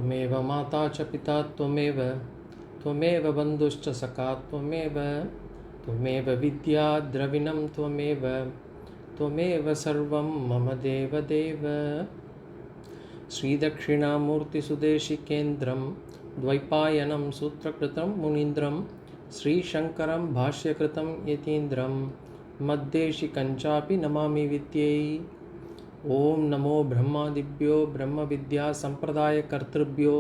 त्वमेव माता च पिता त्वमेव बन्धुश्च सखा त्वमेव विद्या द्रविणं त्वमेव सर्वं मम देवदेव। श्रीदक्षिणामूर्तिसुदेशिकेन्द्रं द्वैपायनं सूत्रकृतं मुनीन्द्रं श्रीशङ्करं भाष्यकृतं यतीन्द्रं मद्देशिकञ्चापि नमामि विद्यै। ॐ नमो ब्रह्मादिभ्यो ब्रह्मविद्यासम्प्रदायकर्तृभ्यो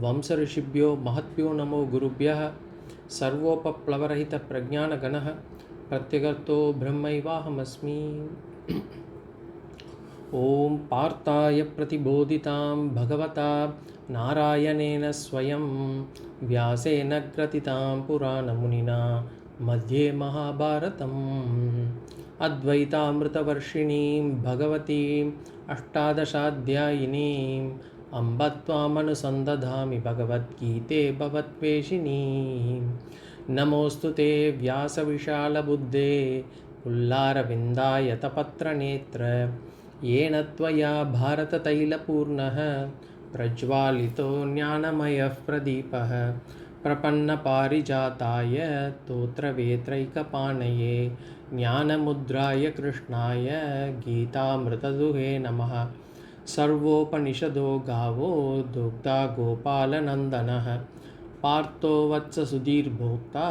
वंशऋषिभ्यो महद्भ्यो नमो गुरुभ्यः। सर्वोपप्लवरहितप्रज्ञानगणः प्रत्यगर्तो ब्रह्मैवाहमस्मि। ॐ पार्थाय प्रतिबोधितां भगवता नारायणेन स्वयं व्यासेन ग्रथितां पुराणमुनिना मध्ये महाभारतम् अद्वैतामृतवर्षिणीं भगवतीम् अष्टादशाध्यायिनीम् अम्ब त्वामनुसन्दधामि भगवद्गीते भवद्वेषिणीम्। नमोऽस्तु ते व्यासविशालबुद्धे पुल्लारविन्दायतपत्रनेत्र येन त्वया भारततैलपूर्णः प्रज्वालितो ज्ञानमयः प्रदीपः प्रपन्नपारिजाताय तोत्रवेत्रैकपाणये ज्ञानमुद्राय कृष्णाय गीतामृतदुहे नमः। सर्वोपनिषदो गावो दुग्धा गोपालनन्दनः पार्थो वत्ससुधीर्भोक्ता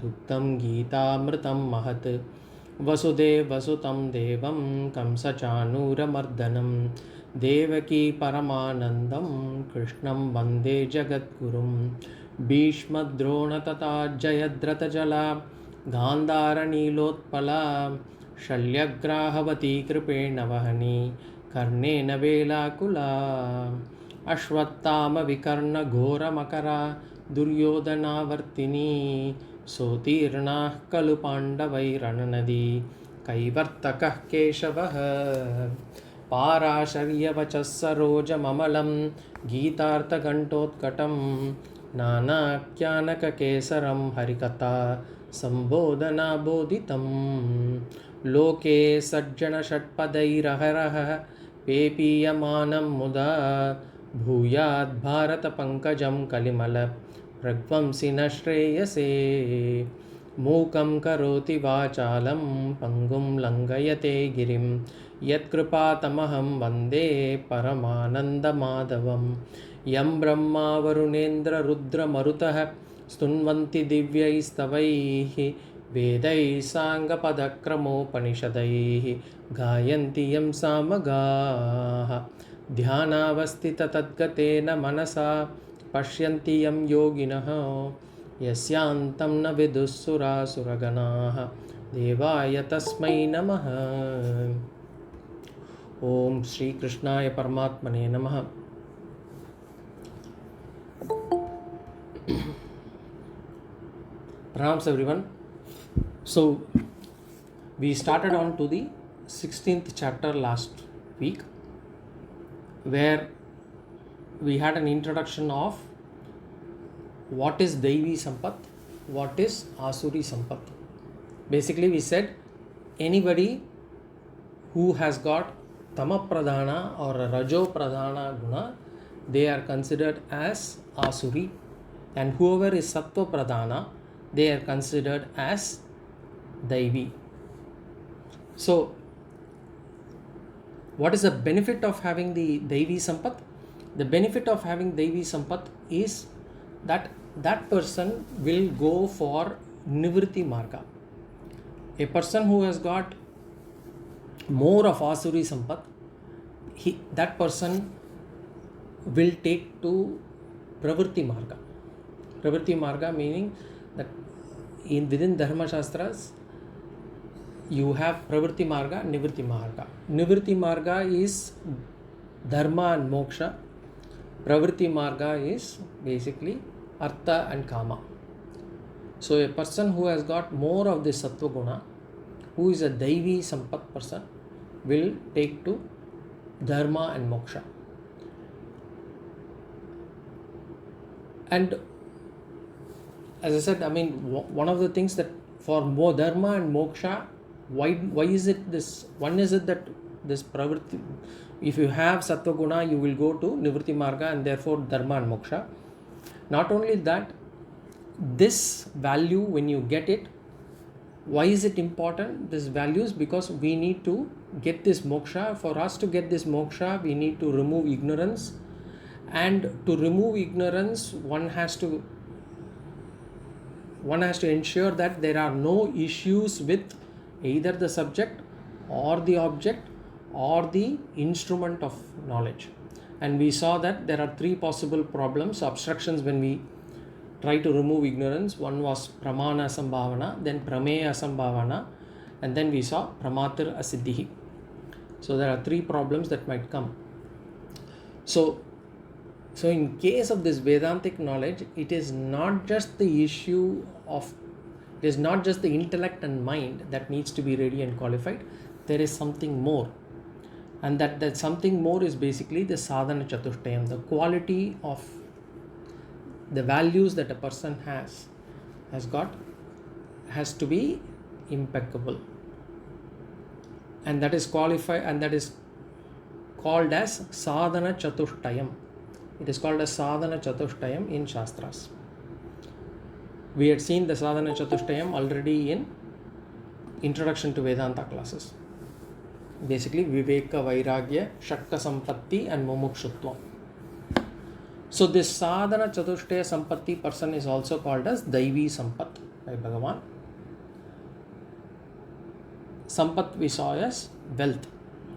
दुग्धं गीतामृतं महत्। वसुदेवसुतं देवं कंसचाणूरमर्दनं देवकी परमानन्दं कृष्णं वन्दे जगद्गुरुं। भीष्मद्रोणतथा जयद्रथजला गान्धारनीलोत्पला शल्यग्राहवती कृपेण वहनी कर्णेन वेलाकुला। अश्वत्थामविकर्णघोरमकरा दुर्योधनावर्तिनी सोत्तीर्णाः खलु पाण्डवैरणनदी कैवर्तकः केशवः। पाराशर्यवचः सरोजममलं गीतार्थघण्टोत्कटं नानाख्यानककेसरं हरिकथा सम्बोधनाबोधितं। लोके सज्जनषट्पदैरहरः पेपीयमानं मुदा भूयाद् भारतपङ्कजं कलिमल प्रध्वंसिनः श्रेयसे। मूकं करोति वाचालं पङ्गुं लङ्घयते गिरिं यत्कृपातमहं वन्दे परमानन्दमाधवं। यं ब्रह्मा वरुणेन्द्ररुद्रमरुतः स्तुन्वन्ति दिव्यैस्तवैः वेदैः साङ्गपदक्रमोपनिषदैः गायन्ति यं सामगाः। ध्यानावस्थिततद्गतेन मनसा पश्यन्ति यं योगिनः यस्यान्तं न विदुःसुरासुरगणाः देवाय तस्मै नमः। ॐ श्रीकृष्णाय परमात्मने नमः। Pranams everyone. So we started on to the 16th chapter last week, where we had an introduction of what is Daivi-Sampad, what is Asuri-Sampad. Basically we said anybody who has got Tama-pradhana or Rajo-pradhana guna, they are considered as Asuri, and whoever is Sattva-pradhana, they are considered as Daivi. So what is the benefit of having the Daivi-Sampad? The benefit of having Daivi-Sampad is that that person will go for Nivritti Marga. A person who has got more of Asuri-Sampad, that person will take to Pravritti Marga. Pravritti Marga meaning that within Dharma Shastras you have Pravritti Marga, Nivritti Marga. Nivritti Marga is Dharma and Moksha. Pravritti Marga is basically Artha and Kama. So a person who has got more of this Sattva Guna, who is a Daivi-Sampad person, will take to Dharma and Moksha. And as I said, I mean, one of the things that for more Dharma and Moksha, why is it this? One is it that this Pravritti, If you have sattva guna, you will go to nivritti marga and therefore dharma and moksha. Not only that, this value, when you get it, why is it important? This values, because we need to get this moksha. For us to get this moksha, we need to remove ignorance, and to remove ignorance, one has to ensure that there are no issues with either the subject or the object or the instrument of knowledge. And we saw that there are three possible problems, obstructions, when we try to remove ignorance. One was pramana asambhavana, then prameya asambhavana, and then we saw pramatir asiddhi. So there are three problems that might come. So in case of this Vedantic knowledge, it is not just the issue of, it is not just the intellect and mind that needs to be ready and qualified. There is something more. And that something more is basically the sadhana chatushtayam, the quality of the values that a person has to be impeccable. And that is qualified, and that is called as sadhana chatushtayam. It is called as sadhana chatushtayam in Shastras. We had seen the sadhana chatushtayam already in introduction to Vedanta classes. Basically, Viveka, Vairagya, Shatakam and Mumukshutvam. So this sadhana chatushtaya sampatti person is also called as Daivi-Sampad by Bhagavan. Sampat we saw as wealth.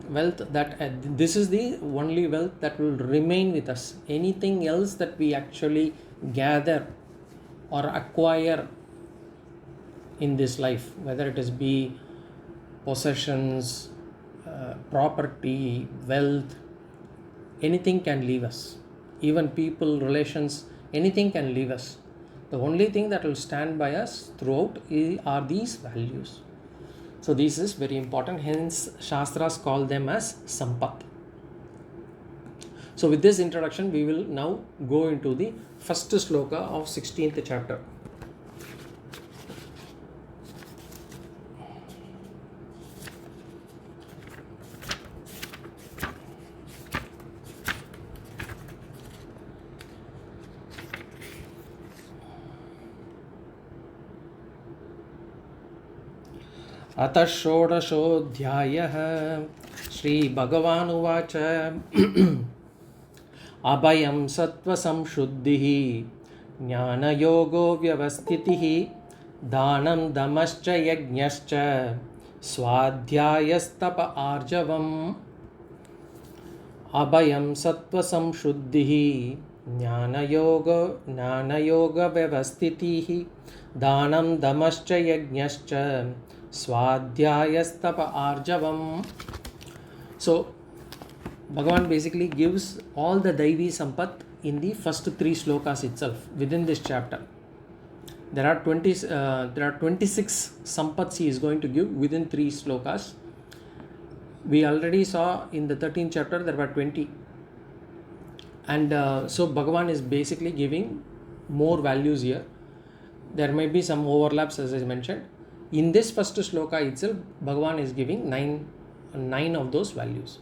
Wealth that this is the only wealth that will remain with us. Anything else that we actually gather or acquire in this life, whether it is be possessions, property, wealth, anything can leave us. Even people, relations, anything can leave us. The only thing that will stand by us throughout are these values. So this is very important. Hence, Shastras call them as Sampat. So with this introduction, we will now go into the first sloka of 16th chapter. अतः षोडशोऽध्यायः श्रीभगवानुवाच अभयं सत्त्वसंशुद्धिः ज्ञानयोगो व्यवस्थितिः दानं दमश्च यज्ञश्च स्वाध्यायस्तप आर्जवम् अभयं सत्त्वसंशुद्धिः ज्ञानयोगव्यवस्थितिः दानं दमश्च यज्ञश्च Swadhyayastapa Arjavam. So Bhagavan basically gives all the Daivi Sampat in the first three slokas itself within this chapter. There are 26 Sampats he is going to give within three slokas. We already saw in the 13th chapter there were 20. And so Bhagavan is basically giving more values here. There may be some overlaps as I mentioned. In this first sloka itself, Bhagavan is giving nine of those values.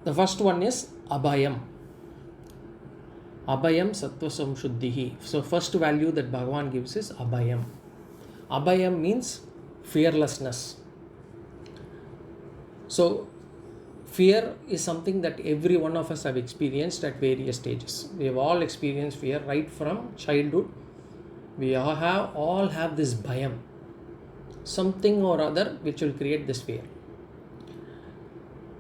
The first one is Abhayam. Abhayam Sattva Samshuddhihi. So first value that Bhagavan gives is Abhayam. Abhayam means fearlessness. So fear is something that every one of us have experienced at various stages. We have all experienced fear right from childhood. We all have this bhayam, something or other which will create this fear.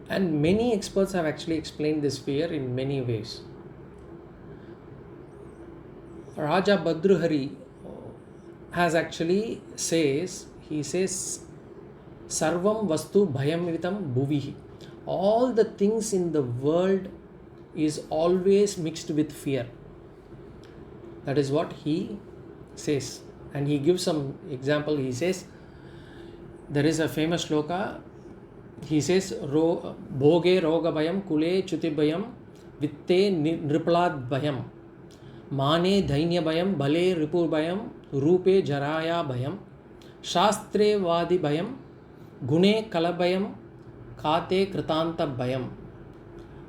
And many experts have actually explained this fear in many ways. Raja Bhadruhari has actually says Sarvam Vastu Bhayamvitam Bhuvihi. All the things in the world is always mixed with fear. That is what he says. And he gives some example. He says, there is a famous shloka. He says, Bhoge Roga Bhayam Kule Chuti Bhayam Vitte Nriplad Bhayam Mane Dhainya Bhayam Bale Ripur Bhayam Rupe Jaraya Bhayam Shastre Vadi Bhayam, Gune Kalabhayam, Kate Kritanta Bhayam,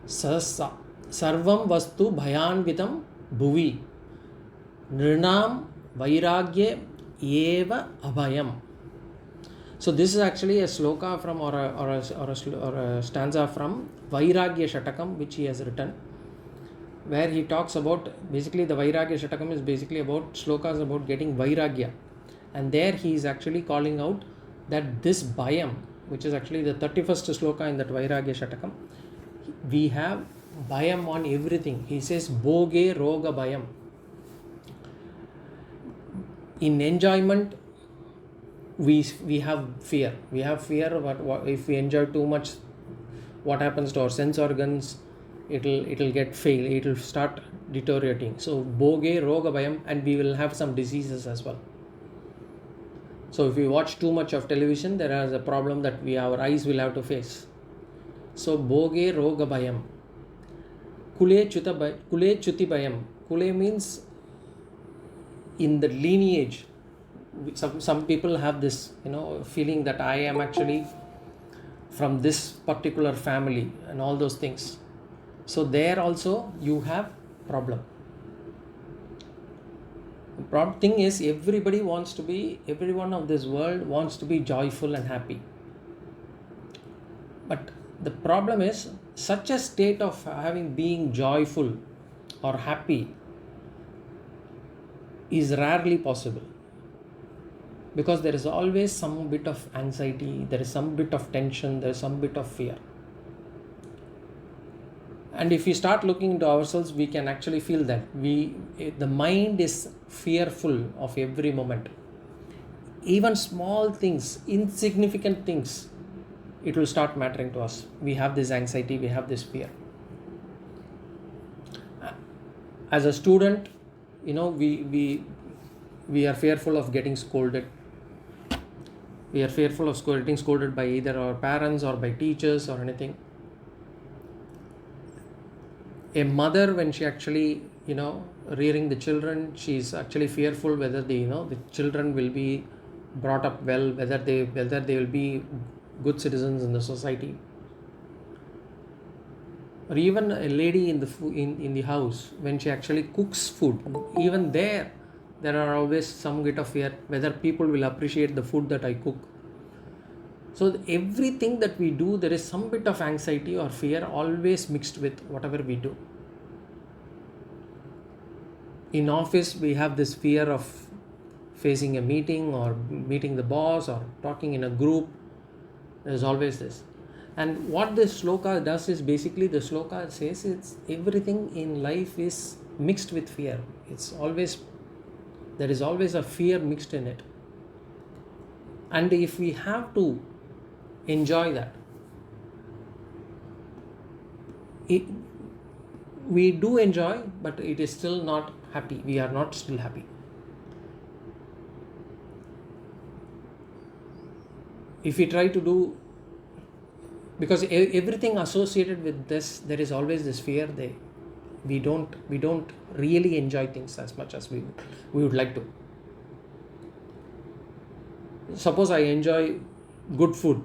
Sarvam Vastu Bhayanvitam Bhuvi, Nrinam Vairagya Eva Abhayam. So this is actually a sloka from or a stanza from Vairagya Shatakam, which he has written, where he talks about, basically the Vairagya Shatakam is basically about slokas about getting Vairagya, and there he is actually calling out that this Bhayam, which is actually the 31st sloka in that Vairagya Shatakam, we have Bhayam on everything. He says Bhoge Roga Bhayam. In enjoyment, we have fear. We have fear what if we enjoy too much, what happens to our sense organs? It'll get fail. It'll start deteriorating. So Bhoge Roga Bhayam, and we will have some diseases as well. So if we watch too much of television, there is a problem that our eyes will have to face. So Bhoge Roga Bhayam. Kule Chuti Bhayam. Kule means in the lineage. Some people have this, feeling that I am actually from this particular family and all those things. So there also you have problem. The problem thing is everyone of this world wants to be joyful and happy. But the problem is such a state of being joyful or happy is rarely possible. Because there is always some bit of anxiety, there is some bit of tension, there is some bit of fear. And if we start looking into ourselves, we can actually feel that the mind is fearful of every moment. Even small things, insignificant things, it will start mattering to us. We have this anxiety, we have this fear. As a student, we are fearful of getting scolded. We are fearful of getting scolded by either our parents or by teachers or anything. A mother, when she actually, rearing the children, she is actually fearful whether the children will be brought up well, whether they will be good citizens in the society. Or even a lady in the house, when she actually cooks food, even there are always some bit of fear whether people will appreciate the food that I cook. So everything that we do, there is some bit of anxiety or fear always mixed with whatever we do. In office, we have this fear of facing a meeting or meeting the boss or talking in a group. There is always this. And what this sloka does is basically the sloka says it's everything in life is mixed with fear. There is always a fear mixed in it. And if we have to enjoy that, we do enjoy, but it is still not happy. We are not still happy. If we try to do, because everything associated with this, there is always this fear. We don't really enjoy things as much as we would like to. Suppose I enjoy good food.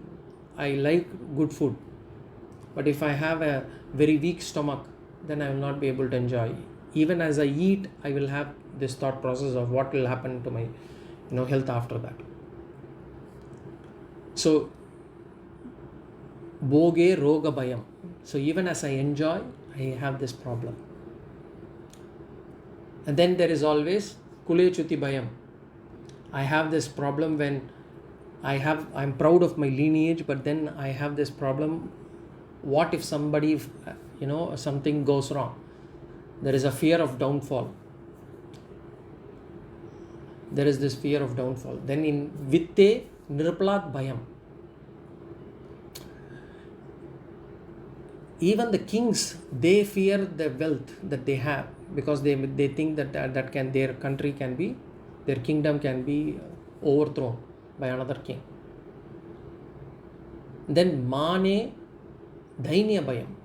I like good food. But if I have a very weak stomach, then I will not be able to enjoy. Even as I eat, I will have this thought process of what will happen to my health after that. So Bhoge Roga Bhayam. So even as I enjoy, I have this problem. And then there is always Kule Chuti Bhayam. I have this problem when I'm proud of my lineage, but then I have this problem. What if somebody, something goes wrong? There is a fear of downfall. There is this fear of downfall. Then in Vitte Nirpalat Bhayam. Even the kings, they fear the wealth that they have, because they think that their country can be, their kingdom can be overthrown by another king. Then Mane Dainya Bhayam.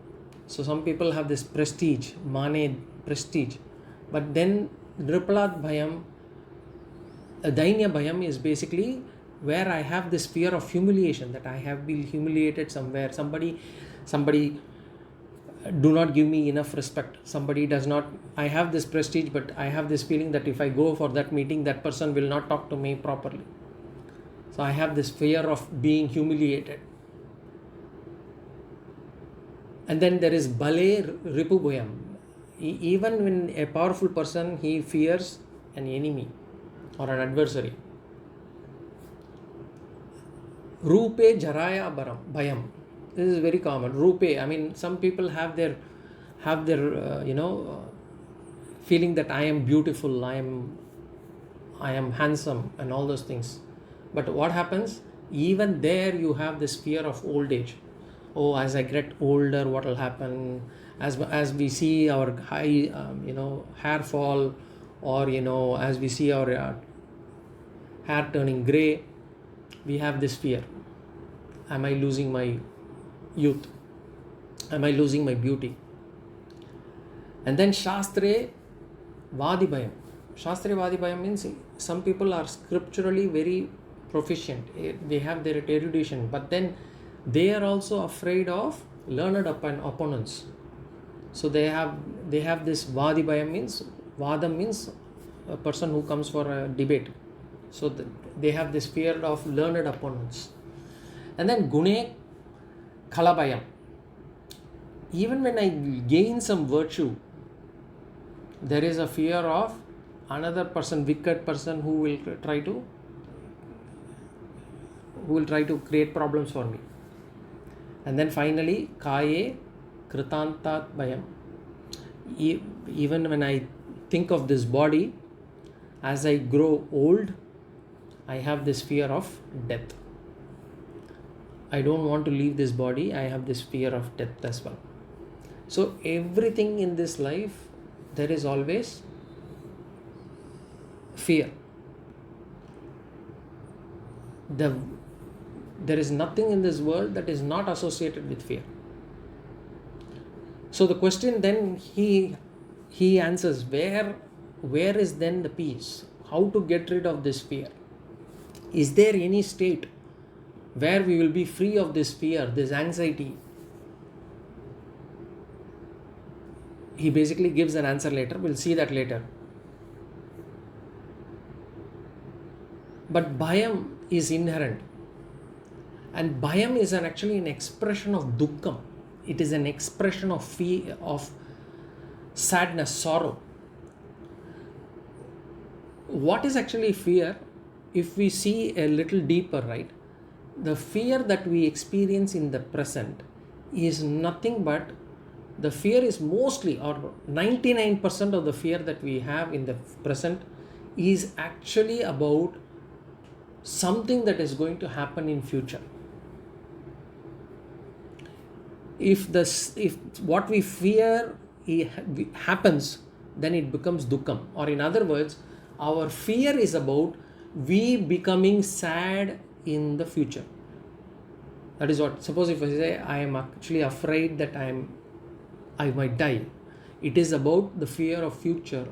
So some people have this prestige, Mane prestige. But then Nirpalat Bhayam, Dainya Bhayam is basically where I have this fear of humiliation, that I have been humiliated somewhere. Somebody do not give me enough respect. Somebody does not. I have this prestige, but I have this feeling that if I go for that meeting, that person will not talk to me properly. So I have this fear of being humiliated. And then there is Bale Ripubhayam. Even when a powerful person, he fears an enemy or an adversary. Rupe Jaraya Bhayam. This is very common. Rupe, I mean, some people have their feeling that I am beautiful, I am handsome, and all those things. But what happens? Even there you have this fear of old age. Oh, as I get older, what will happen? As we see our high, hair fall, or as we see our hair turning gray, we have this fear. Am I losing my youth? Am I losing my beauty? And then Shastre Vadibhayam. Shastre Vadibhayam means some people are scripturally very proficient. They have their erudition, but then they are also afraid of learned opponents. So they have this Vadibhayam means, Vadam means a person who comes for a debate. So they have this fear of learned opponents. And then Gune Khalabhayam. Even when I gain some virtue, there is a fear of another person, wicked person, who will try to create problems for me. And then finally, Kaye Kritantat Bhayam. Even when I think of this body, as I grow old, I have this fear of death. I don't want to leave this body. I have this fear of death as well. So everything in this life, there is always fear. There is nothing in this world that is not associated with fear. So the question then he answers, where is then the peace? How to get rid of this fear? Is there any state where we will be free of this fear, this anxiety? He basically gives an answer later. We'll see that later. But Bhayam is inherent. And Bhayam is actually an expression of dukkham. It is an expression of fear, of sadness, sorrow. What is actually fear? If we see a little deeper, right? The fear that we experience in the present is nothing but, the fear is mostly, or 99% of the fear that we have in the present is actually about something that is going to happen in future. If what we fear happens, then it becomes dukkham. Or in other words, our fear is about we becoming sad in the future. That is what, suppose if I say I am actually afraid that I might die, it is about the fear of future,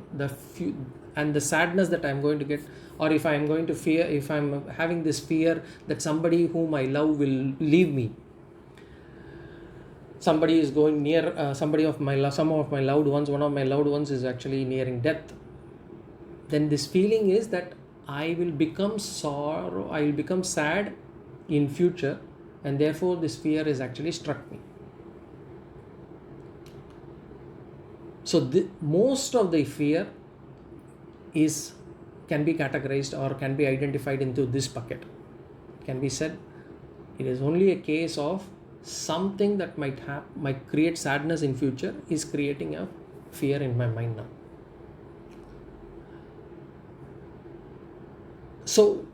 and the sadness that I am going to get. Or if I am going to fear, if I am having this fear that somebody whom I love will leave me, somebody is going near, some of my loved ones, one of my loved ones is actually nearing death, then this feeling is that I will become sad in future, and therefore this fear is actually struck me. So most of the fear can be categorized or can be identified into this bucket. It can be said it is only a case of something that might create sadness in future is creating a fear in my mind now. So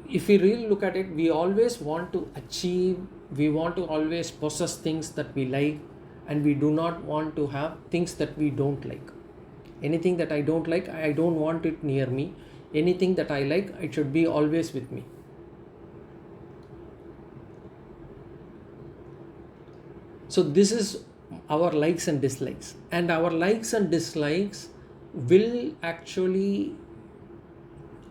if we really look at it, we always want to achieve, we want to always possess things that we like, and we do not want to have things that we don't like. Anything that I don't like, I don't want it near me. Anything that I like, it should be always with me. So this is our likes and dislikes. And our likes and dislikes will actually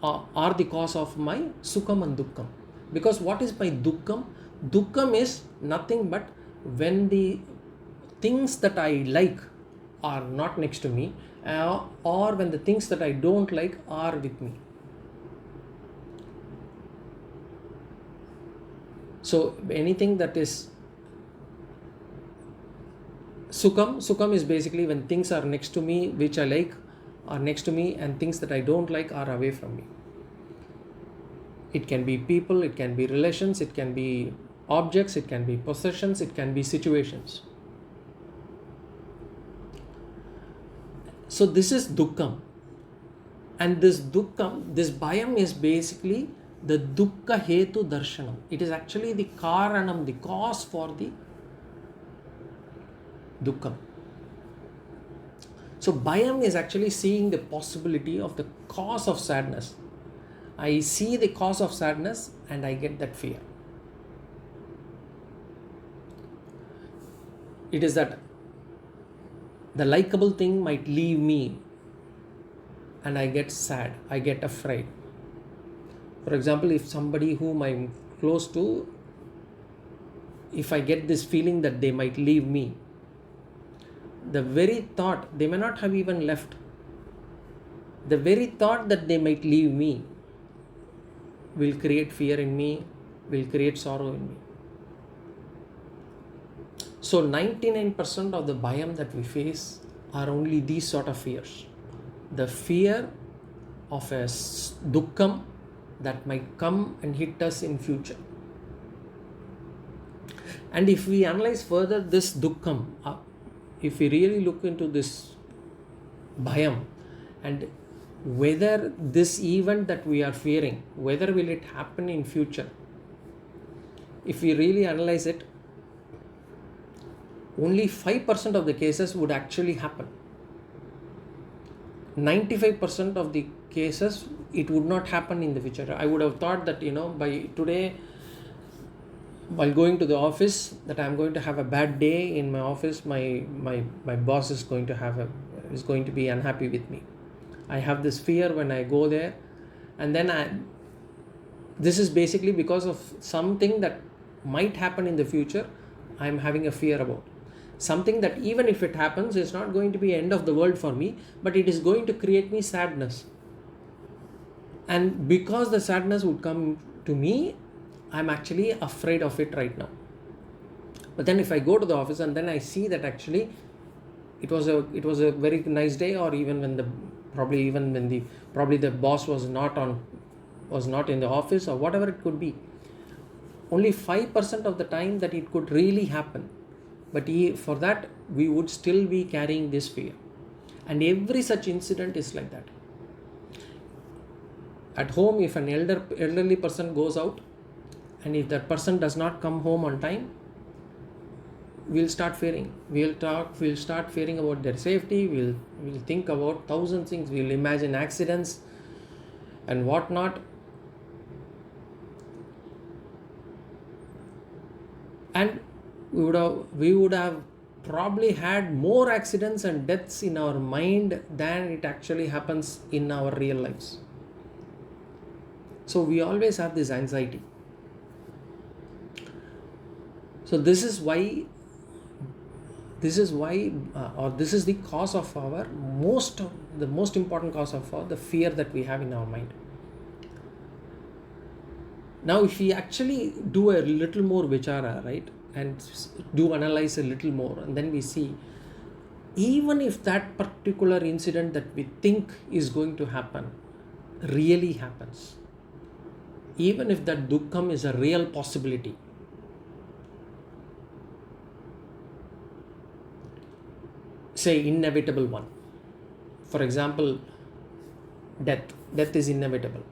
are the cause of my sukham and dukkham. Because what is my dukkham? Dukkham is nothing but when the things that I like are not next to me, or when the things that I don't like are with me. So anything that is Sukham is basically when things are next to me, which I like, are next to me, and things that I don't like are away from me. It can be people, it can be relations, it can be objects, it can be possessions, it can be situations. So this is Dukkham. And this Dukkham, this Bhayam is basically the Dukkha Hetu Darshanam. It is actually the Karanam, the cause for the Dukkham. So Bhayam is actually seeing the possibility of the cause of sadness. I see the cause of sadness and I get that fear. It is that the likable thing might leave me and I get sad, I get afraid. For example, if somebody whom I'm close to, if I get this feeling that they might leave me, the very thought, they may not have even left, the very thought that they might leave me will create fear in me, will create sorrow in me. So 99% of the Bhayam that we face are only these sort of fears. The fear of a Dukkham that might come and hit us in future. And if we analyze further this Dukkham, if we really look into this Bhayam and whether this event that we are fearing, whether will it happen in future, if we really analyze it, only 5% of the cases would actually happen. 95% of the cases, it would not happen in the future. I would have thought that, by today, while going to the office, that I'm going to have a bad day in my office, my boss is going to be unhappy with me. I have this fear when I go there, and then this is basically because of something that might happen in the future. I'm having a fear about something that even if it happens, it's not going to be end of the world for me, but it is going to create me sadness. And because the sadness would come to me, I'm actually afraid of it right now. But then if I go to the office and then I see that actually it was a very nice day, or even when the boss was not in the office, or whatever it could be, only 5% of the time that it could really happen. But for that, we would still be carrying this fear. And every such incident is like that. At home, if an elderly person goes out, and if that person does not come home on time, we'll start fearing. We'll start fearing about their safety. We'll think about thousand things. We'll imagine accidents and whatnot. And we would have probably had more accidents and deaths in our mind than it actually happens in our real lives. So we always have this anxiety. So this is the cause of the most important cause of the fear that we have in our mind. Now, if we actually do a little more vichara, right, and do analyze a little more, and then we see, even if that particular incident that we think is going to happen really happens, even if that dukkham is a real possibility, say inevitable one, for example, death is inevitable.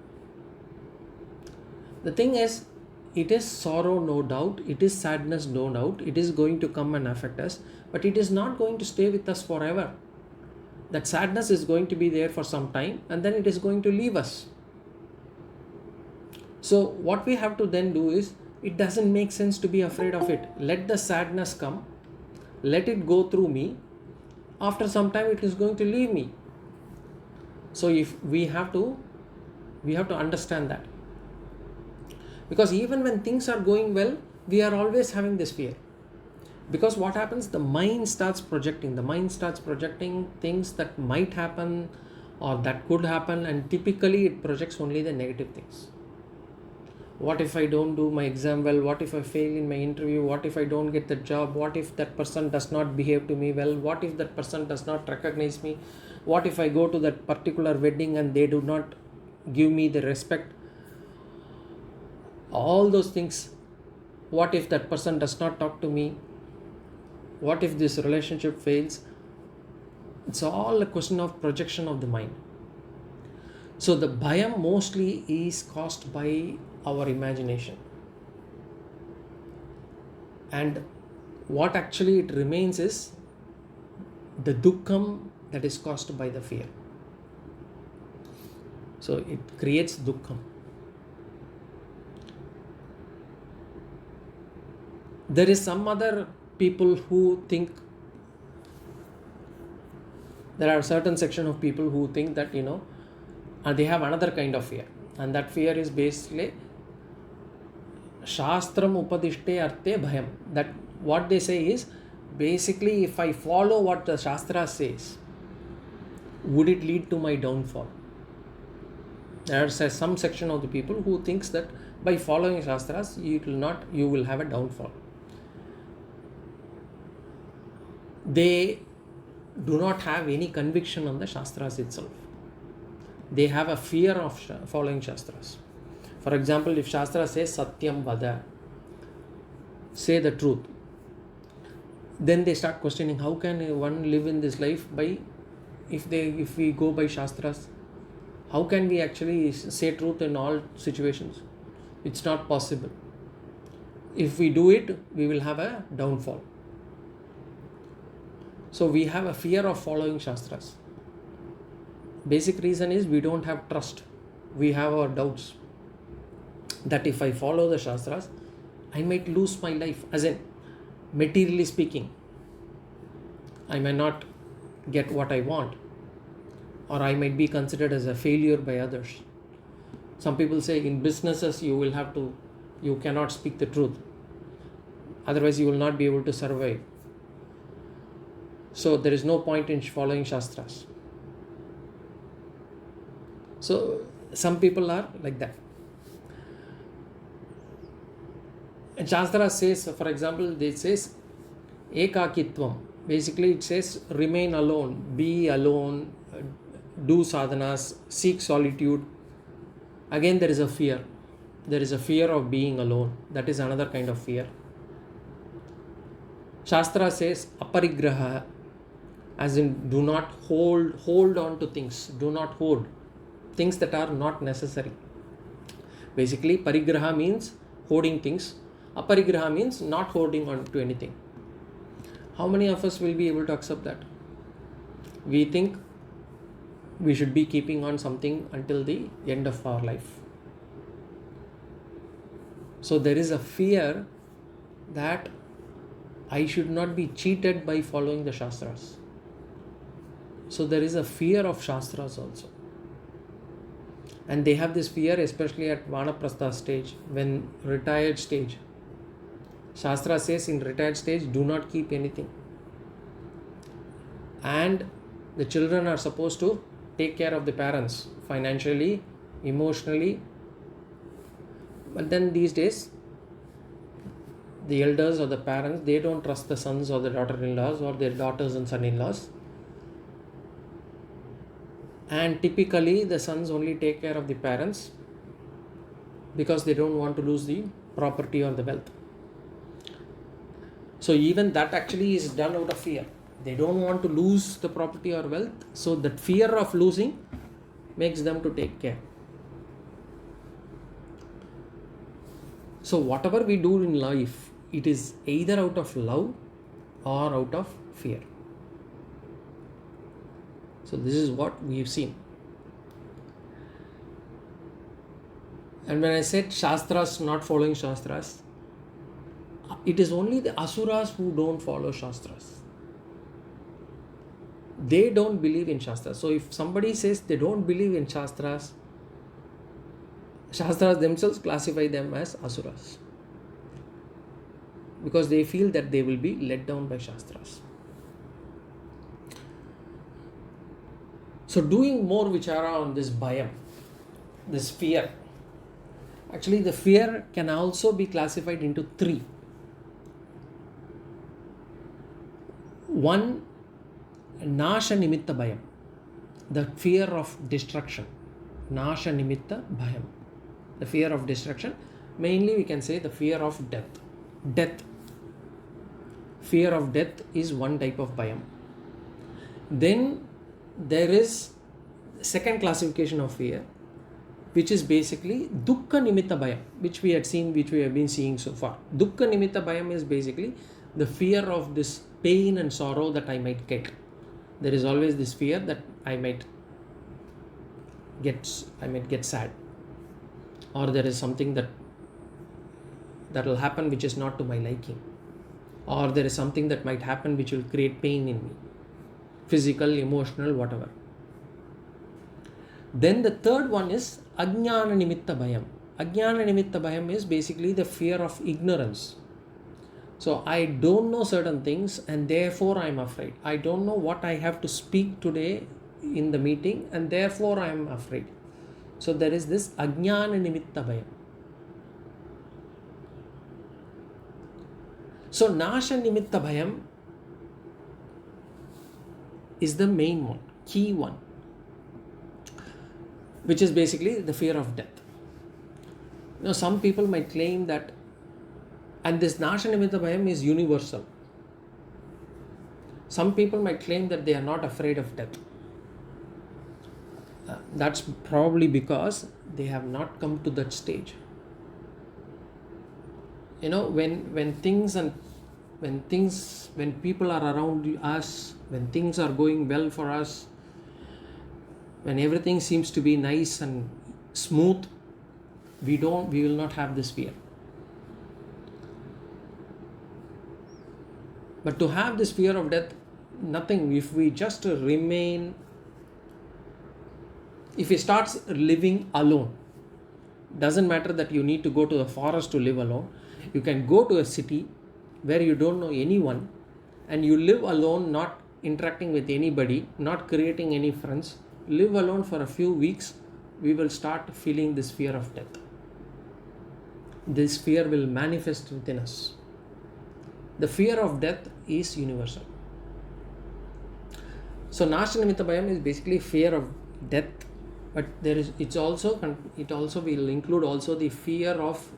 The thing is, it is sorrow, no doubt, it is sadness, no doubt, it is going to come and affect us, but it is not going to stay with us forever. That sadness is going to be there for some time, and then it is going to leave us. So what we have to then do is, it doesn't make sense to be afraid of it. Let the sadness come, let it go through me. After some time, it is going to leave me. So if we have to We have to understand that. Because even when things are going well, we are always having this fear. Because what happens? The mind starts projecting. The mind starts projecting things that might happen or that could happen, and typically it projects only the negative things. What if I don't do my exam well? What if I fail in my interview? What if I don't get the job? What if that person does not behave to me well? What if that person does not recognize me? What if I go to that particular wedding and they do not give me the respect? All those things. What if that person does not talk to me? What if this relationship fails? It's all a question of projection of the mind. So the bhayam mostly is caused by our imagination. And what actually it remains is the dukkham that is caused by the fear. So it creates dukkham. There is some other people who think, there are a certain section of people who think that, they have another kind of fear. And that fear is basically Shastram upadishte arte bhayam. That what they say is, basically if I follow what the Shastra says, would it lead to my downfall? There is some section of the people who thinks that by following Shastras, you will have a downfall. They do not have any conviction on the Shastras itself. They have a fear of following Shastras. For example, if Shastra says Satyam Vada, say the truth, then they start questioning, how can one live in this life if we go by Shastras? How can we actually say truth in all situations? It's not possible. If we do it, we will have a downfall. So we have a fear of following Shastras. Basic reason is we don't have trust. We have our doubts that if I follow the Shastras, I might lose my life. As in, materially speaking, I may not get what I want, or I might be considered as a failure by others. Some people say in businesses you cannot speak the truth. Otherwise you will not be able to survive. So there is no point in following Shastras. So some people are like that. And Shastra says, for example, it says ekakitvam. Basically it says remain alone, be alone, do sadhanas, seek solitude. Again there is a fear. There is a fear of being alone. That is another kind of fear. Shastra says aparigraha, as in do not hold on to things. Do not hold things that are not necessary. Basically, parigraha means hoarding things. Aparigraha means not holding on to anything. How many of us will be able to accept that? We think we should be keeping on something until the end of our life. So there is a fear that I should not be cheated by following the Shastras. So there is a fear of Shastras also. And they have this fear especially at Vanaprastha stage, when retired stage. Shastra says in retired stage, do not keep anything. And the children are supposed to take care of the parents financially, emotionally. But then these days, the elders or the parents, they don't trust the sons or the daughter-in-laws or their daughters and son-in-laws. And typically the sons only take care of the parents because they don't want to lose the property or the wealth. So even that actually is done out of fear. They don't want to lose the property or wealth. So that fear of losing makes them to take care. So whatever we do in life, it is either out of love or out of fear. So this is what we've seen. And when I said Shastras, not following Shastras, it is only the Asuras who don't follow Shastras. They don't believe in Shastras. So if somebody says they don't believe in Shastras, Shastras themselves classify them as asuras because they feel that they will be let down by Shastras. So doing more vichara on this bhayam, this fear. Actually, the fear can also be classified into three. One, nasha nimitta bhayam, the fear of destruction. Nasha nimitta bhayam, the fear of destruction. Mainly we can say the fear of death. Death. Fear of death is one type of bhayam. Then there is second classification of fear, which is basically dukkha nimitta bhayam, which we have been seeing so far. Dukkha nimitta bhayam is basically the fear of this pain and sorrow that I might get. There is always this fear that I might get sad, or there is something that will happen which is not to my liking, or there is something that might happen which will create pain in me, physical, emotional, whatever. Then the third one is ajnana nimitta bhayam. Ajnana nimitta bhayam is basically the fear of ignorance. So I don't know certain things and therefore I am afraid. I don't know what I have to speak today in the meeting and therefore I am afraid. So there is this ajnana nimitta bhayam. So nasha nimitta bhayam is the main one, key one, which is basically the fear of death. Now some people might claim that, and this nasha nimitta bhayam is universal. Some people might claim that they are not afraid of death. That's probably because they have not come to that stage. When people are around us, when things are going well for us, when everything seems to be nice and smooth, we will not have this fear. But to have this fear of death, nothing. If we just remain, if we start living alone, doesn't matter that you need to go to the forest to live alone. You can go to a city where you don't know anyone and you live alone, not interacting with anybody, not creating any friends. Live alone for a few weeks, we will start feeling this fear of death. This fear will manifest within us. The fear of death is universal. So nasha nimitta bhayam is basically fear of death, but it also will include also the fear of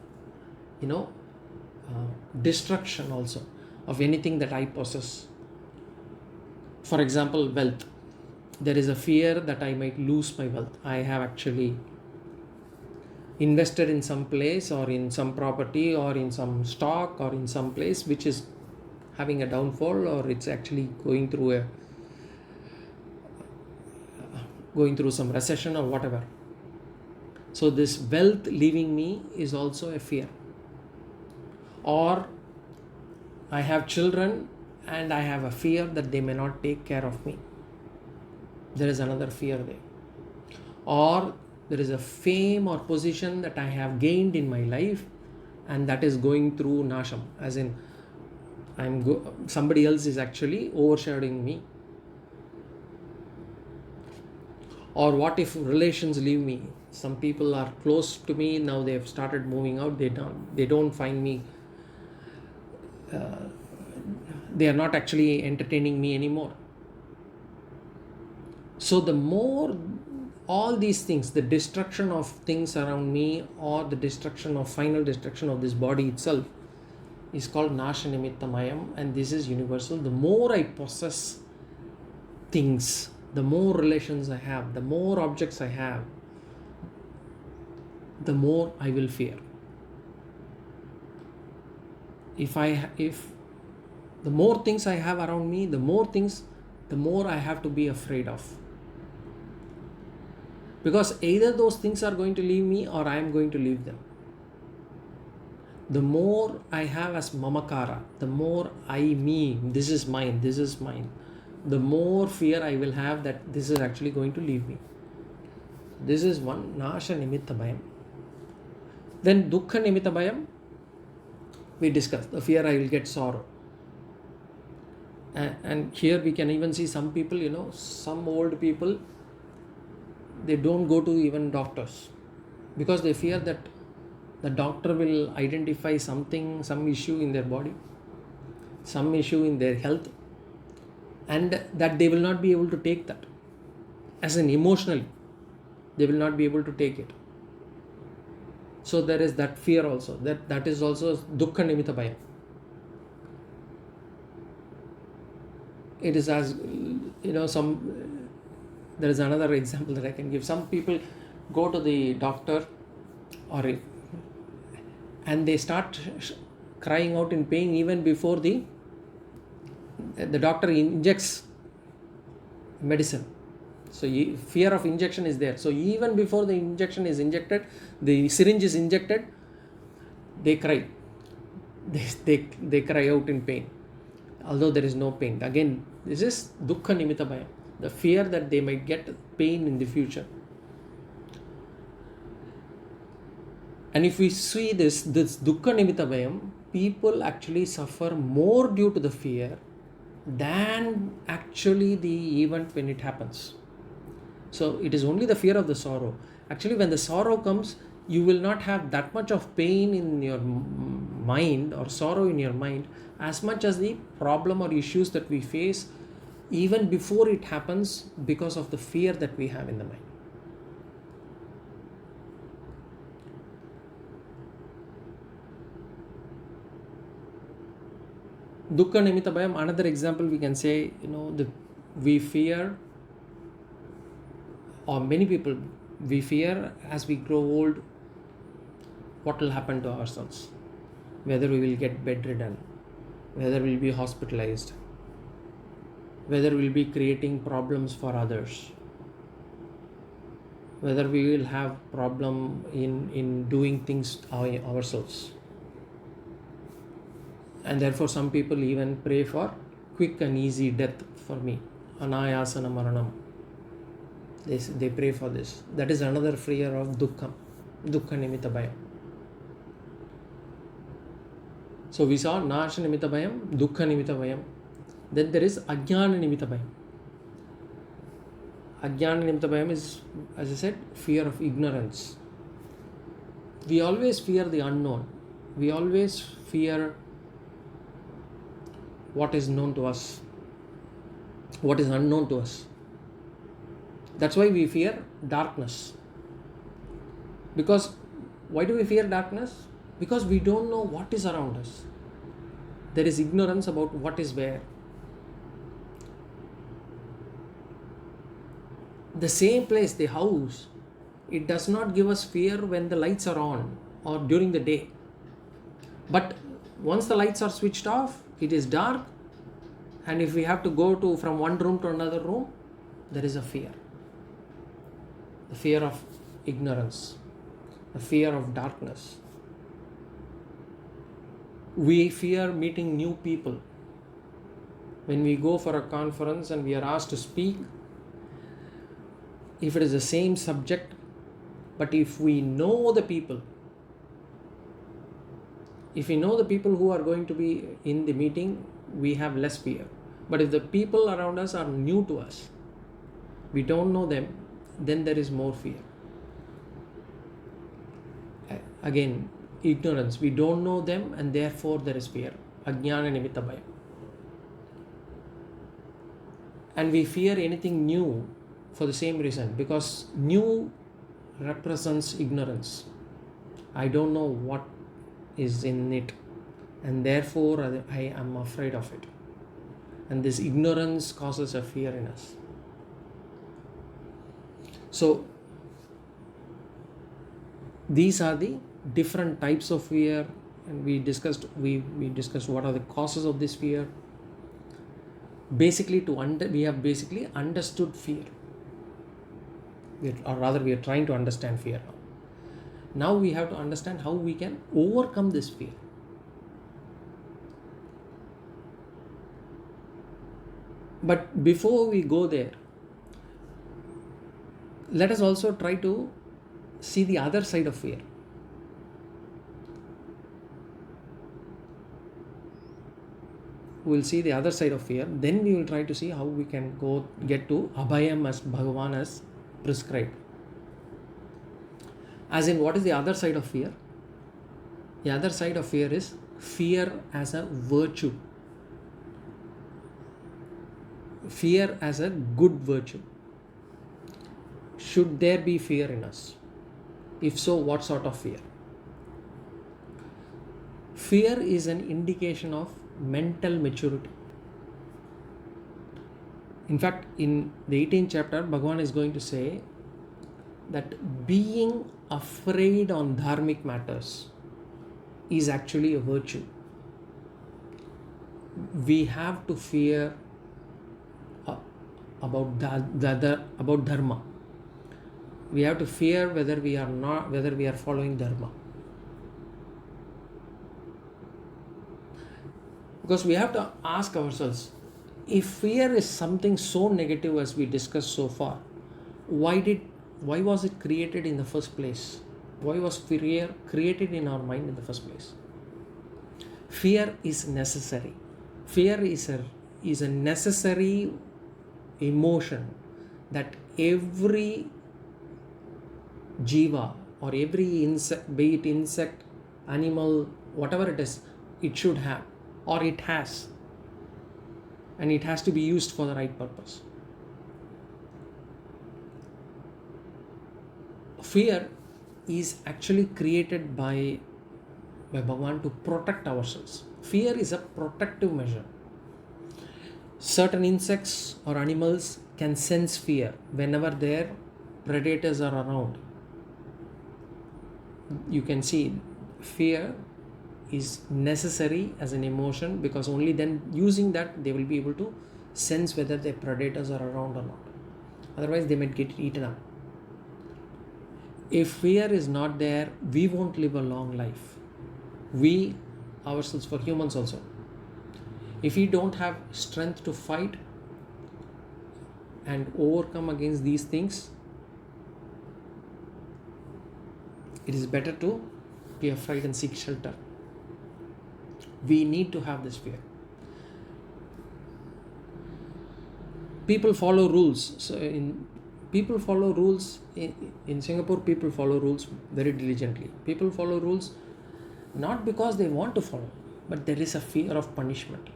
destruction also of anything that I possess. For example, wealth. There is a fear that I might lose my wealth. I have actually invested in some place or in some property or in some stock or in some place which is having a downfall, or it's actually going through some recession or whatever. So this wealth leaving me is also a fear. Or I have children and I have a fear that they may not take care of me. There is another fear there. Or there is a fame or position that I have gained in my life and that is going through nasham, as in somebody else is actually overshadowing me. Or what if relations leave me? Some people are close to me, now they have started moving out, they don't find me, they are not actually entertaining me anymore. So the more all these things, the destruction of things around me or the final destruction of this body itself is called nasha nimitta mayam, and this is universal. The more I possess things, the more relations I have, the more objects I have, the more I will fear. If the more things I have around me, the more I have to be afraid of. Because either those things are going to leave me or I am going to leave them. The more I have as mamakara, the more this is mine, the more fear I will have that this is actually going to leave me. This is one nasha nimitta bhayam. Then dukkha nimitta bhayam, we discussed the fear I will get sorrow. And here we can even see some people, some old people, they don't go to even doctors because they fear that the doctor will identify something, some issue in their body, some issue in their health, and that they will not be able to take that as an emotionally, they will not be able to take it. So there is that fear also, that is also dukkha nimitta bhayam. It is as there is another example that I can give. Some people go to the doctor and they start crying out in pain even before the doctor injects medicine. So fear of injection is there. So even before the injection is injected, the syringe is injected, they cry. They cry out in pain, although there is no pain. Again, this is dukkha nimitta bhayam, the fear that they might get pain in the future. And if we see this dukkha nimitta bhayam, people actually suffer more due to the fear than actually the event when it happens. So it is only the fear of the sorrow. Actually, when the sorrow comes, you will not have that much of pain in your mind or sorrow in your mind as much as the problem or issues that we face even before it happens because of the fear that we have in the mind. Dukkha nimitta bhayam, another example we can say, we fear, or many people, we fear as we grow old, what will happen to ourselves, whether we will get bedridden, whether we will be hospitalized, whether we will be creating problems for others, whether we will have problem in doing things ourselves. And therefore some people even pray for quick and easy death for me, anayasana maranam. They pray for this. That is another fear of dukkha nimitta bhayam. So we saw nasha nimitta bhayam, dukkha nimitta bhayam. Then there is ajnana nimitta bhayam. Ajnana nimitta bhayam is, as I said, fear of ignorance. We always fear the unknown. We always fear what is known to us, what is unknown to us. That's why we fear darkness. Because why do we fear darkness? Because we don't know what is around us. There is ignorance about what is where. The same place, the house, it does not give us fear when the lights are on or during the day. But once the lights are switched off, it is dark, and if we have to go from one room to another room, there is a fear. The fear of ignorance, the fear of darkness. We fear meeting new people. When we go for a conference and we are asked to speak, if it is the same subject, but if we know the people, who are going to be in the meeting, we have less fear. But if the people around us are new to us, we don't know them, then there is more fear. Again, ignorance. We don't know them and therefore there is fear. Ajnana nimitta bhayam. And we fear anything new for the same reason, because new represents ignorance. I don't know what is in it, and therefore I am afraid of it. And this ignorance causes a fear in us. So these are the different types of fear, and we discussed what are the causes of this fear. Basically, we have basically understood fear. We are trying to understand fear now. Now we have to understand how we can overcome this fear. But before we go there, let us also try to see the other side of fear. we'll see the other side of fear. Then we will try to see how we can get to Abhayam as Bhagavan has prescribed. As in, what is the other side of fear? The other side of fear is fear as a virtue. Fear as a good virtue. Should there be fear in us? If so, what sort of fear? Fear is an indication of mental maturity. In fact, in the 18th chapter, Bhagavan is going to say that being afraid on dharmic matters is actually a virtue. We have to fear about dharma. We have to fear whether we are following dharma. Because we have to ask ourselves, if fear is something so negative as we discussed so far, why was it created in the first place? Why was fear created in our mind in the first place? Fear is necessary. Fear is a necessary emotion that every jiva or every insect, be it insect, animal, whatever it is, it should have, or it has, and it has to be used for the right purpose. Fear is actually created by Bhagavan to protect ourselves. Fear is a protective measure. Certain insects or animals can sense fear whenever their predators are around. You can see fear is necessary as an emotion, because only then, using that, they will be able to sense whether their predators are around or not. Otherwise, they might get eaten up. If fear is not there, we won't live a long life. We ourselves, for humans also, if we don't have strength to fight and overcome against these things, it is better to be afraid and seek shelter. We need to have this fear. People follow rules. So in Singapore, people follow rules very diligently. People follow rules not because they want to follow, but there is a fear of punishment.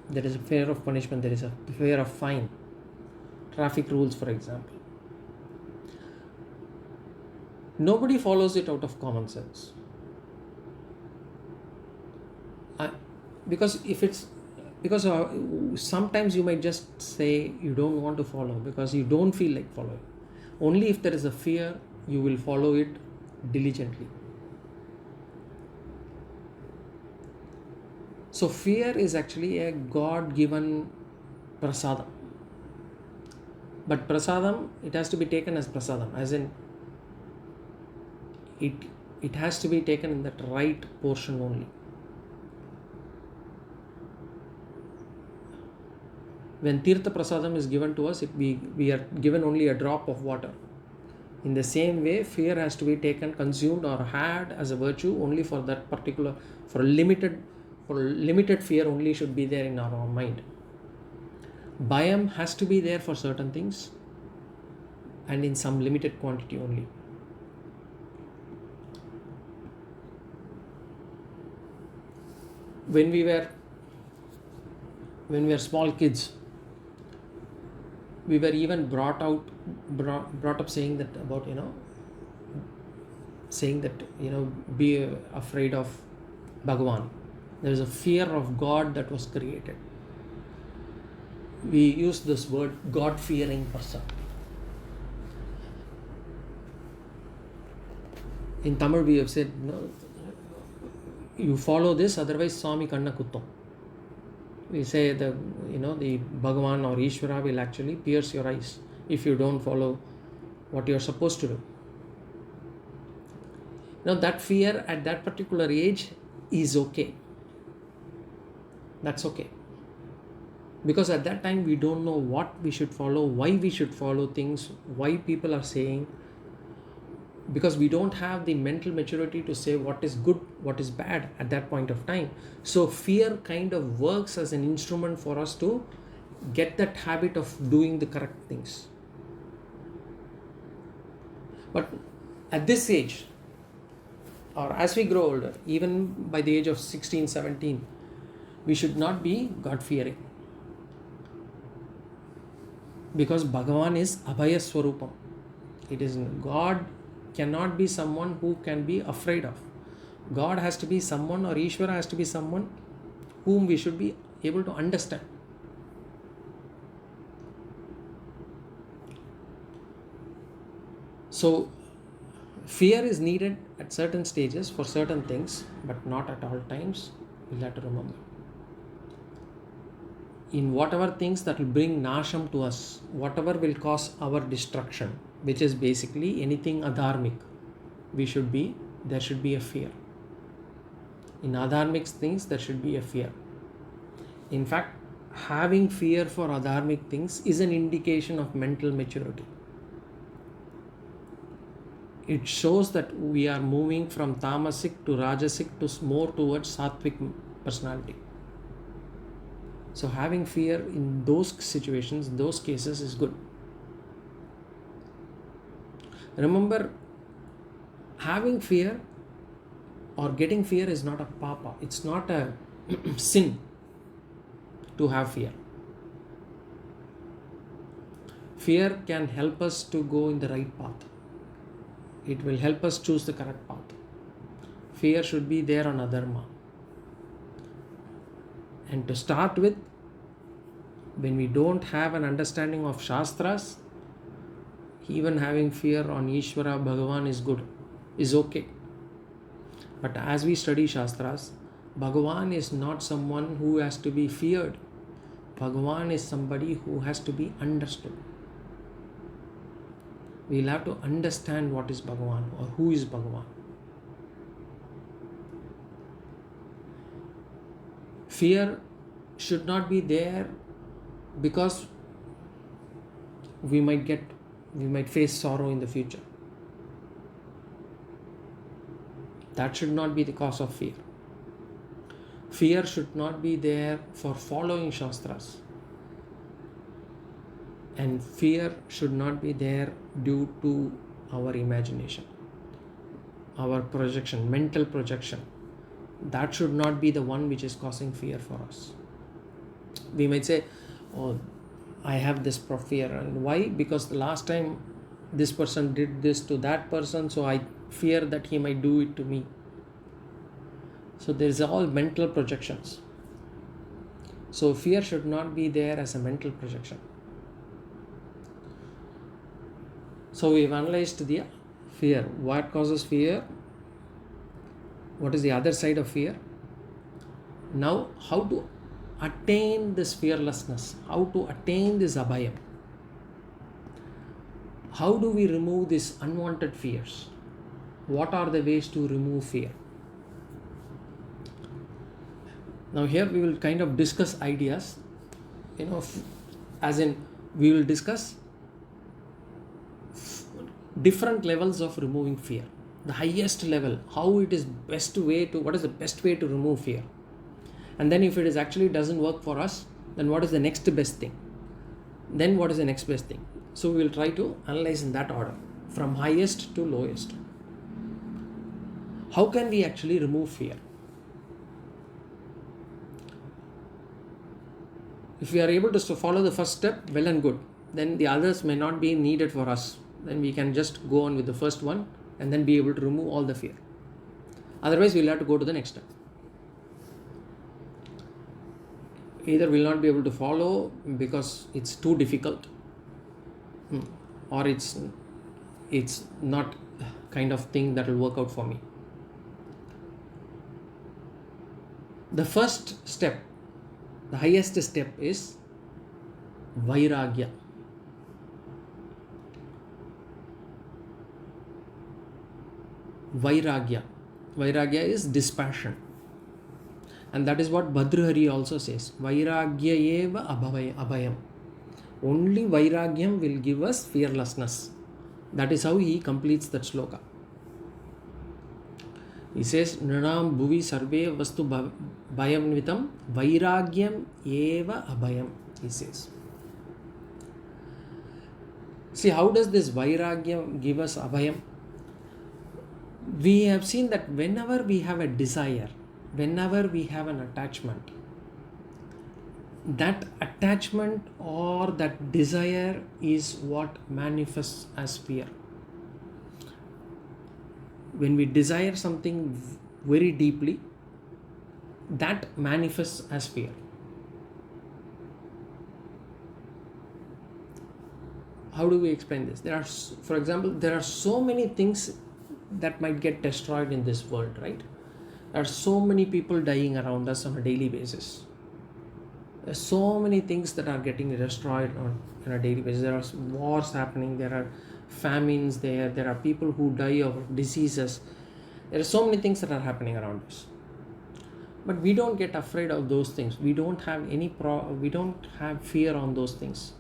There is a fear of punishment. There is a fear of fine. Traffic rules, for example. Nobody follows it out of common sense. Because sometimes you might just say you don't want to follow because you don't feel like following. Only if there is a fear, you will follow it diligently. So fear is actually a God-given prasadam. But prasadam, it has to be taken as prasadam, as in it has to be taken in that right portion only. When Tirtha Prasadam is given to us, we are given only a drop of water. In the same way, fear has to be taken, consumed or had as a virtue only for that particular, for limited fear only should be there in our mind. Bhayam has to be there for certain things and in some limited quantity only. When we were small kids, we were even brought up saying that be afraid of Bhagavan. There is a fear of God that was created. We use this word, God-fearing person. In Tamil we have said, you follow this, otherwise Swami Kanna Kuttam. We say the Bhagavan or Ishvara will actually pierce your eyes if you don't follow what you are supposed to do. Now that fear at that particular age is okay. That's okay. Because at that time we don't know what we should follow, why we should follow things, why people are saying. because we don't have the mental maturity to say what is good, what is bad at that point of time. So fear kind of works as an instrument for us to get that habit of doing the correct things. But at this age, or as we grow older, even by the age of 16, 17, we should not be God-fearing. Because Bhagavan is Abhaya Swarupam. It is God cannot be someone who can be afraid of. God has to be someone, or Ishvara has to be someone whom we should be able to understand. So fear is needed at certain stages for certain things, but not at all times. We'll have to remember. In whatever things that will bring nasham to us, whatever will cause our destruction, which is basically anything adharmic, there should be a fear. In adharmic things, there should be a fear. In fact, having fear for adharmic things is an indication of mental maturity. It shows that we are moving from tamasic to rajasic to more towards sattvic personality. So having fear in those situations, those cases is good. Remember, having fear or getting fear is not a papa. It's not a sin to have fear. Fear can help us to go in the right path. It will help us choose the correct path. Fear should be there on Adharma. And to start with, when we don't have an understanding of Shastras, even having fear on Ishvara, Bhagavan is good, is okay. But as we study Shastras, Bhagavan is not someone who has to be feared. Bhagavan is somebody who has to be understood. We'll have to understand what is Bhagavan or who is Bhagavan. Fear should not be there because we might face sorrow in the future. That should not be the cause of fear. Fear should not be there for following Shastras. And fear should not be there due to our imagination, our projection, mental projection. That should not be the one which is causing fear for us. We might say, oh, I have this fear. And why? Because the last time this person did this to that person, so I fear that he might do it to me. So there is all mental projections. So fear should not be there as a mental projection. So we've analyzed the fear. What causes fear? What is the other side of fear? Now, how to attain this fearlessness? How to attain this Abhayam? How do we remove these unwanted fears? What are the ways to remove fear? Now here we will kind of discuss ideas, as in we will discuss different levels of removing fear. The highest level, what is the best way to remove fear? And then if it is actually doesn't work for us, then what is the next best thing? Then what is the next best thing? So we will try to analyze in that order, from highest to lowest. How can we actually remove fear? If we are able to follow the first step, well and good. Then the others may not be needed for us. Then we can just go on with the first one and then be able to remove all the fear. Otherwise, we will have to go to the next step. Either we will not be able to follow because it's too difficult, or it's not kind of thing that will work out for me. The first step, the highest step is Vairagya. Vairagya. Vairagya is dispassion. And that is what Bhadrahari also says. Vairagya eva Abhayam. Only Vairagyam will give us fearlessness. That is how he completes that sloka. He says, Nranam bhuvi sarve vastu bhayam nitam vairagyam eva abhayam. He says. See, how does this vairagya give us abhayam? We have seen that whenever we have a desire, whenever we have an attachment, that attachment or that desire is what manifests as fear. When we desire something very deeply, that manifests as fear. How do we explain this? For example, there are so many things that might get destroyed in this world, right? There are so many people dying around us on a daily basis. There are so many things that are getting destroyed on a daily basis. There are wars happening, there are famines, there are people who die of diseases. There are so many things that are happening around us. But we don't get afraid of those things. We don't have we don't have fear on those things.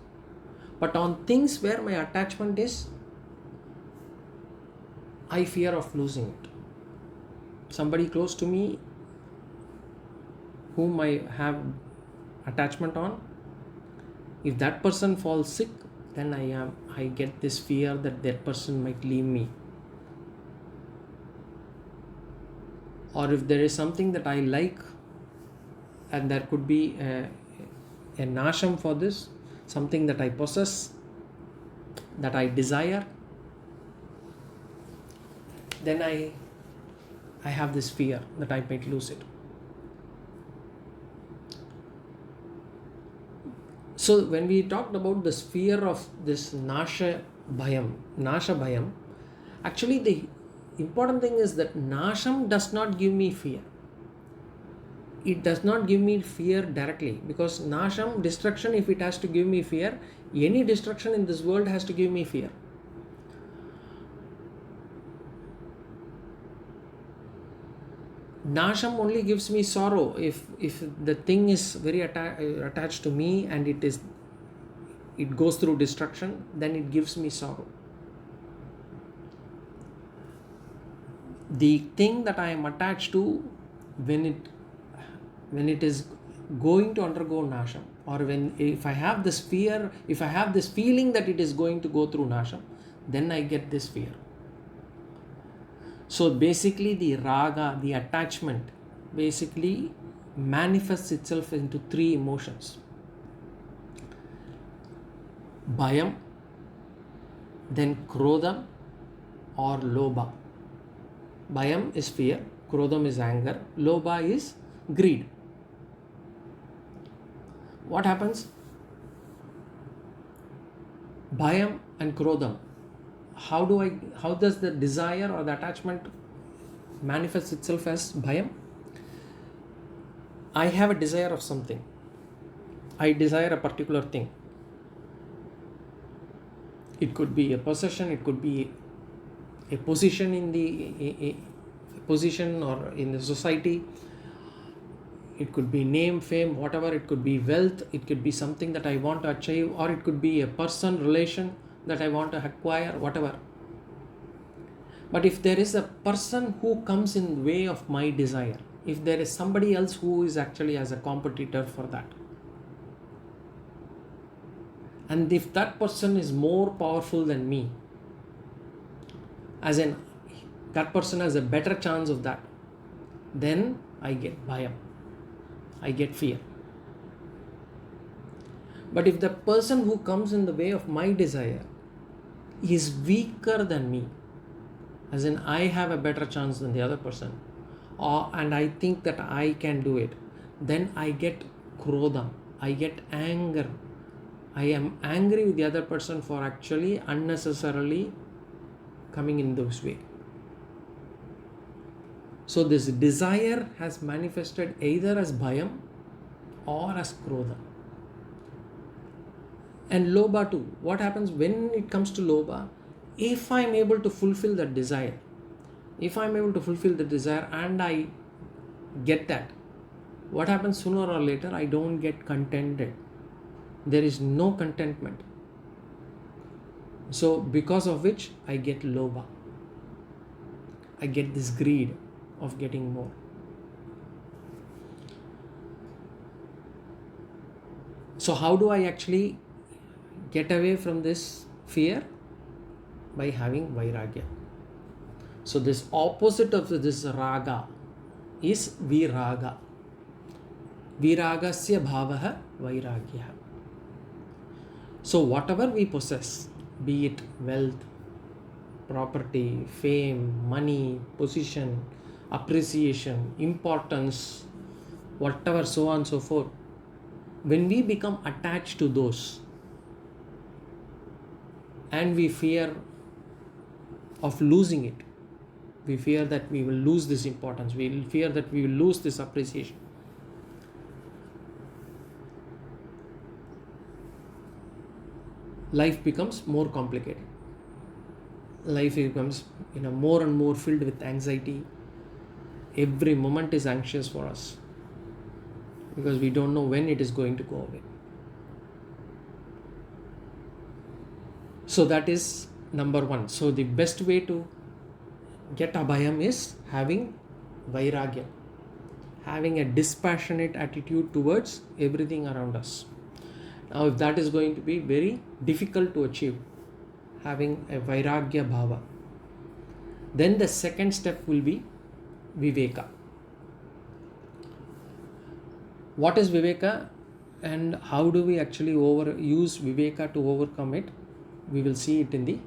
But on things where my attachment is, I fear of losing it. Somebody close to me whom I have attachment on, if that person falls sick, then I get this fear that person might leave me. Or if there is something that I like and there could be a nasham for this, something that I possess, that I desire, then I have this fear that I might lose it. So when we talked about this fear of this nasha bhayam, actually the important thing is that nasham does not give me fear. It does not give me fear directly, because nasham, destruction, if it has to give me fear, any destruction in this world has to give me fear. Nasham only gives me sorrow if the thing is very attached to me and it goes through destruction, then it gives me sorrow. The thing that I am attached to, when it is going to undergo nasham, or if I have this fear, if I have this feeling that it is going to go through nasham, then I get this fear. So basically the raga, the attachment, basically manifests itself into three emotions. Bhayam, then krodham or lobha. Bhayam is fear, krodham is anger, lobha is greed. What happens? Bhayam and krodham. How does the desire or the attachment manifest itself as bhayam? I have a desire of something. I desire a particular thing. It could be a possession, it could be a position in a position or in the society. It could be name, fame, whatever. It could be wealth. It could be something that I want to achieve, or it could be a person, relation that I want to acquire, whatever. But if there is a person who comes in the way of my desire, if there is somebody else who is actually as a competitor for that, and if that person is more powerful than me, as in that person has a better chance of that, then I get bhayam, I get fear. But if the person who comes in the way of my desire is weaker than me, as in I have a better chance than the other person, and I think that I can do it, then I get krodham, I get anger. I am angry with the other person for actually unnecessarily coming in this way. So this desire has manifested either as bhayam or as krodha. And lobha too. What happens when it comes to lobha? If I am able to fulfill that desire, and I get that, what happens sooner or later? I don't get contented. There is no contentment. So because of which I get lobha. I get this greed. of getting more. So how do I actually get away from this fear? By having Vairagya. So this opposite of this raga is Viraga. Viragasya bhavaha Vairagya. So whatever we possess, be it wealth, property, fame, money, position, appreciation, importance, whatever, so on and so forth, when we become attached to those and we fear of losing it, we fear that we will lose this importance, we will fear that we will lose this appreciation, life becomes more complicated. Life becomes more and more filled with anxiety. Every moment is anxious for us because we don't know when it is going to go away. So that is number one. So the best way to get Abhayam is having Vairagya, having a dispassionate attitude towards everything around us. Now if that is going to be very difficult to achieve, having a Vairagya bhava, then the second step will be Viveka. What is Viveka and how do we actually use Viveka to overcome it? We will see it in the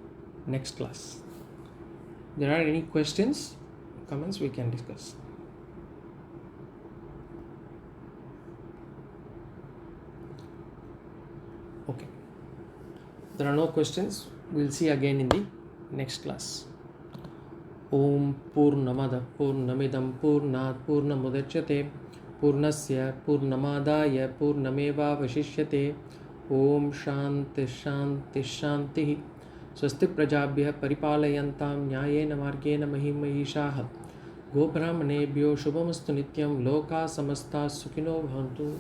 next class. If there are any questions, comments, we can discuss. Okay. There are no questions. We'll see again in the next class. Om Purnamada Purnamidam Purnat Purnamudachyate Purnasya Purnamadaya Purnameva Vashishyate. Om Shanti Shanti Shanti. Swasti Prajabhyah Paripalayantam Nyayena Margena Mahimahishah. Gobrahmanebhyo Shubhamastu Nityam Loka Samasta Sukhino Bhavantu.